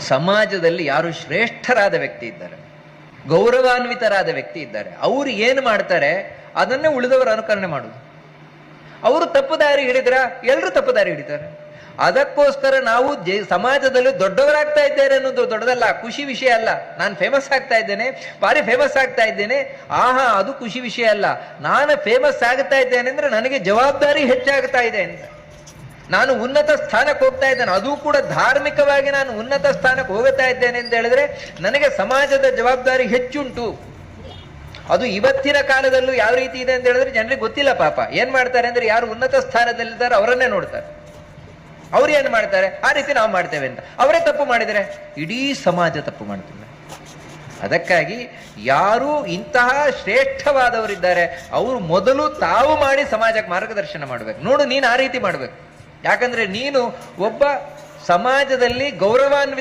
ಸಮಾಜದಲ್ಲಿ ಯಾರು ಶ್ರೇಷ್ಠರಾದ ವ್ಯಕ್ತಿ ಇದ್ದಾರೆ, ಗೌರವಾನ್ವಿತರಾದ ವ್ಯಕ್ತಿ ಇದ್ದಾರೆ, ಅವರು ಏನು ಮಾಡ್ತಾರೆ ಅದನ್ನೇ ಉಳಿದವರು ಅನುಕರಣೆ ಮಾಡುದು. ಅವರು ತಪ್ಪು ದಾರಿ ಹಿಡಿದ್ರ ಎಲ್ಲರೂ ತಪ್ಪು ದಾರಿ ಹಿಡಿತಾರೆ. ಅದಕ್ಕೋಸ್ಕರ ನಾವು ಸಮಾಜದಲ್ಲಿ ದೊಡ್ಡವರಾಗ್ತಾ ಇದ್ದೇನೆ ಅನ್ನೋದು ದೊಡ್ಡದಲ್ಲ, ಖುಷಿ ವಿಷಯ ಅಲ್ಲ. ನಾನು ಫೇಮಸ್ ಆಗ್ತಾ ಇದ್ದೇನೆ, ಭಾರಿ ಫೇಮಸ್ ಆಗ್ತಾ ಇದ್ದೇನೆ, ಆಹಾ ಅದು ಖುಷಿ ವಿಷಯ ಅಲ್ಲ. ನಾನು ಫೇಮಸ್ ಆಗ್ತಾ ಇದ್ದೇನೆ ಅಂದ್ರೆ ನನಗೆ ಜವಾಬ್ದಾರಿ ಹೆಚ್ಚಾಗ್ತಾ ಇದೆ ಅಂತ. ನಾನು ಉನ್ನತ ಸ್ಥಾನಕ್ಕೆ ಹೋಗ್ತಾ ಇದ್ದೇನೆ, ಅದು ಕೂಡ ಧಾರ್ಮಿಕವಾಗಿ ನಾನು ಉನ್ನತ ಸ್ಥಾನಕ್ಕೆ ಹೋಗ್ತಾ ಇದ್ದೇನೆ ಅಂತ ಹೇಳಿದ್ರೆ ನನಗೆ ಸಮಾಜದ ಜವಾಬ್ದಾರಿ ಹೆಚ್ಚುಂಟು. ಅದು ಇವತ್ತಿನ ಕಾಲದಲ್ಲೂ ಯಾವ ರೀತಿ ಇದೆ ಅಂತ ಹೇಳಿದ್ರೆ ಜನರಿಗೆ ಗೊತ್ತಿಲ್ಲ. ಪಾಪ ಏನ್ ಮಾಡ್ತಾರೆ ಅಂದ್ರೆ ಯಾರು ಉನ್ನತ ಸ್ಥಾನದಲ್ಲಿದ್ದಾರೆ ಅವರನ್ನೇ ನೋಡ್ತಾರೆ. ಅವ್ರು ಏನ್ ಮಾಡ್ತಾರೆ ಆ ರೀತಿ ನಾವು ಮಾಡ್ತೇವೆ ಅಂತ. ಅವರೇ ತಪ್ಪು ಮಾಡಿದರೆ ಇಡೀ ಸಮಾಜ ತಪ್ಪು ಮಾಡ್ತಿಲ್ಲ. ಅದಕ್ಕಾಗಿ ಯಾರು ಇಂತಹ ಶ್ರೇಷ್ಠವಾದವರಿದ್ದಾರೆ ಅವರು ಮೊದಲು ತಾವು ಮಾಡಿ ಸಮಾಜಕ್ಕೆ ಮಾರ್ಗದರ್ಶನ ಮಾಡ್ಬೇಕು. ನೋಡು, ನೀನು ಆ ರೀತಿ ಮಾಡ್ಬೇಕು. ಯಾಕಂದ್ರೆ ನೀನು ಒಬ್ಬ ಸಮಾಜದಲ್ಲಿ ಗೌರವಾನ್ವಿತ